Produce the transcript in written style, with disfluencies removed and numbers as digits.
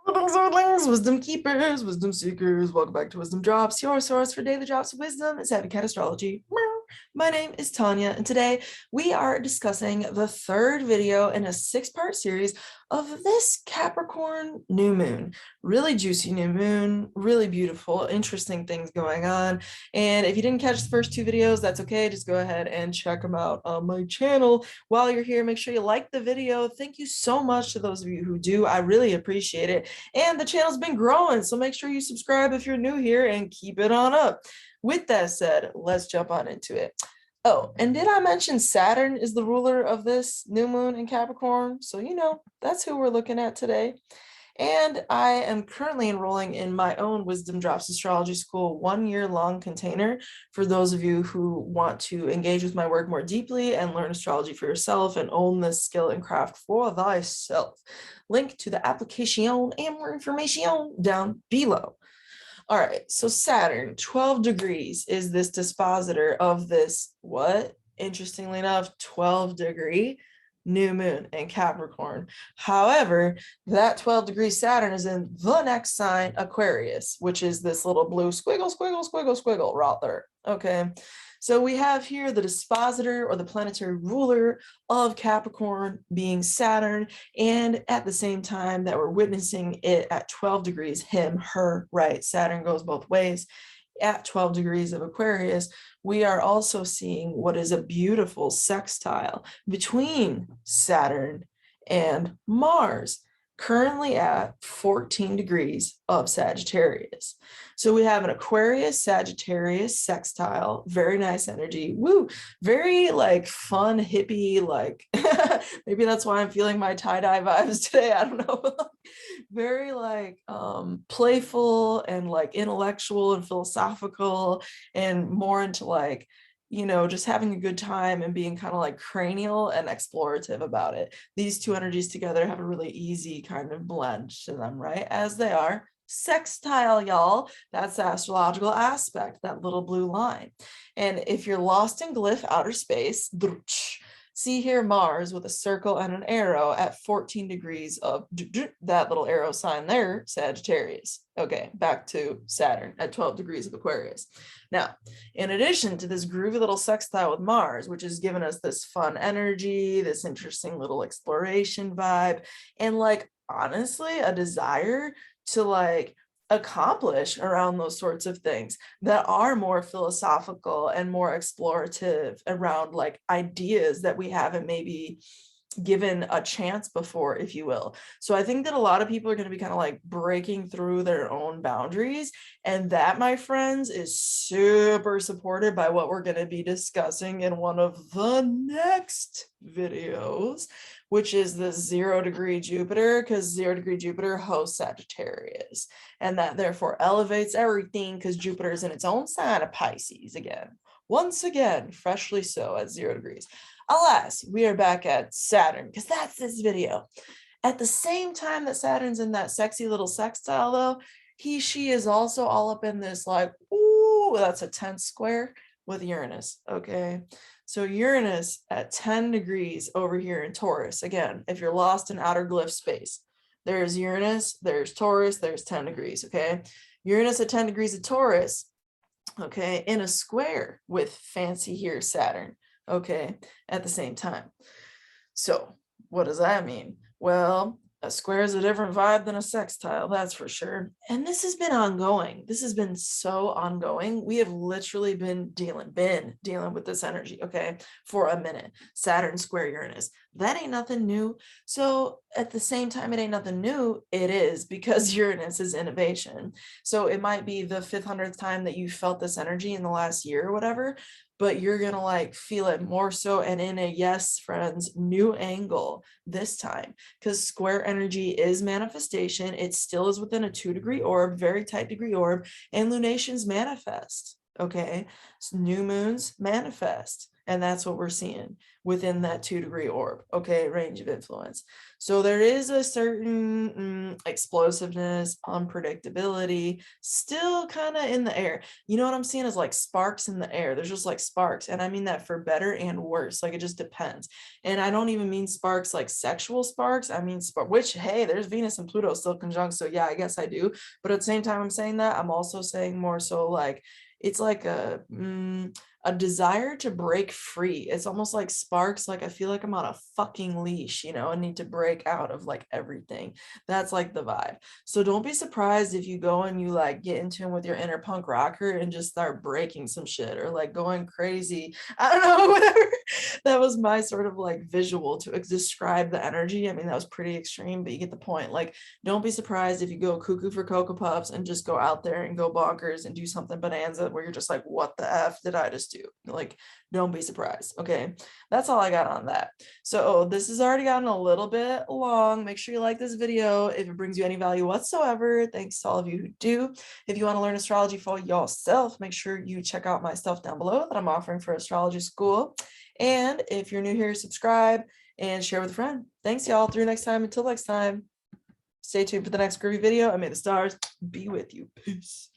Earthlings, wisdom keepers, wisdom seekers. Welcome back to Wisdom Drops, your source for daily drops of wisdom and savvy cat astrology. My name is Tanya, and today we are discussing the third video in a 6-part series of this Capricorn new moon. Really juicy new moon, really beautiful, interesting things going on. And if you didn't catch the first 2 videos, that's okay. Just go ahead and check them out on my channel. While you're here, make sure you like the video. Thank you so much to those of you who do. I really appreciate it. And the channel's been growing, so make sure you subscribe if you're new here and keep it on up. With that said, let's jump on into it. Oh, and did I mention Saturn is the ruler of this new moon in Capricorn? So, that's who we're looking at today. And I am currently enrolling in my own Wisdom Drops Astrology School 1-year-long container for those of you who want to engage with my work more deeply and learn astrology for yourself and own this skill and craft for thyself. Link to the application and more information down below. All right, so Saturn, 12 degrees is this dispositor of this, interestingly enough, 12-degree new moon in Capricorn. However, that 12-degree Saturn is in the next sign, Aquarius, which is this little blue squiggle, squiggle, squiggle, squiggle right there. Okay, so we have here the dispositor or the planetary ruler of Capricorn being Saturn, and at the same time that we're witnessing it at 12 degrees, him, her, right? Saturn goes both ways. At 12 degrees of Aquarius, we are also seeing what is a beautiful sextile between Saturn and Mars, currently at 14 degrees of Sagittarius. So we have an Aquarius Sagittarius sextile, very nice energy. Woo, very like fun, hippie, like maybe that's why I'm feeling my tie-dye vibes today. I don't know. Very like playful and like intellectual and philosophical and more into like just having a good time and being kind of like cranial and explorative about it. These two energies together have a really easy kind of blend to them, right? As they are sextile, y'all. That's the astrological aspect, that little blue line. And if you're lost in glyph outer space, see here Mars with a circle and an arrow at 14 degrees of that little arrow sign there, Sagittarius. Okay, back to Saturn at 12 degrees of Aquarius. Now, in addition to this groovy little sextile with Mars, which has given us this fun energy, this interesting little exploration vibe, and like, honestly, a desire to like accomplish around those sorts of things that are more philosophical and more explorative around like ideas that we haven't maybe given a chance before, if you will. So I think that a lot of people are going to be kind of like breaking through their own boundaries, and that, my friends, is super supported by what we're going to be discussing in one of the next videos, which is the 0-degree Jupiter, because 0-degree Jupiter hosts Sagittarius, and that therefore elevates everything because Jupiter is in its own sign of Pisces again. Once again, freshly so at 0 degrees. Alas, we are back at Saturn, because that's this video. At the same time that Saturn's in that sexy little sextile, though, she is also all up in this like, ooh, that's a 10 square with Uranus, okay? So Uranus at 10 degrees over here in Taurus. Again, if you're lost in outer glyph space, there's Uranus, there's Taurus, there's 10 degrees, okay? Uranus at 10 degrees of Taurus, okay, in a square with fancy here Saturn, okay, at the same time. So what does that mean? Well, a square is a different vibe than a sextile, that's for sure. And this has been ongoing. This has been so ongoing. We have literally been dealing with this energy, okay, for a minute. Saturn square Uranus. That ain't nothing new. So at the same time, it ain't nothing new. It is, because Uranus is innovation. So it might be the 500th time that you felt this energy in the last year or whatever, but you're gonna like feel it more so and in a, yes, friends, new angle this time, because square energy is manifestation. It still is within a 2-degree orb, very tight degree orb, and lunations manifest, okay? So new moons manifest. And that's what we're seeing within that 2-degree orb, okay, range of influence. So there is a certain explosiveness, unpredictability, still kind of in the air. You know what I'm seeing is like sparks in the air. There's just like sparks. And I mean that for better and worse. Like it just depends. And I don't even mean sparks like sexual sparks. I mean, which, hey, there's Venus and Pluto still conjunct. So yeah, I guess I do. But at the same time I'm saying that, I'm also saying more so like, it's like a desire to break free. It's almost like sparks. Like I feel like I'm on a fucking leash, you know, and need to break out of like everything. That's like the vibe. So don't be surprised if you go and you like get in tune with your inner punk rocker and just start breaking some shit or like going crazy. I don't know, whatever. That was my sort of like visual to describe the energy. I mean, that was pretty extreme, but you get the point. Like, don't be surprised if you go cuckoo for Cocoa Puffs and just go out there and go bonkers and do something bonanza where you're just like, what the F did I just do? Like, don't be surprised. Okay, that's all I got on that. So this has already gotten a little bit long. Make sure you like this video if it brings you any value whatsoever. Thanks to all of you who do. If you want to learn astrology for yourself, make sure you check out my stuff down below that I'm offering for astrology school. And if you're new here, subscribe and share with a friend. Thanks, y'all. Through next time. Until next time, stay tuned for the next groovy video, and may the stars be with you. Peace.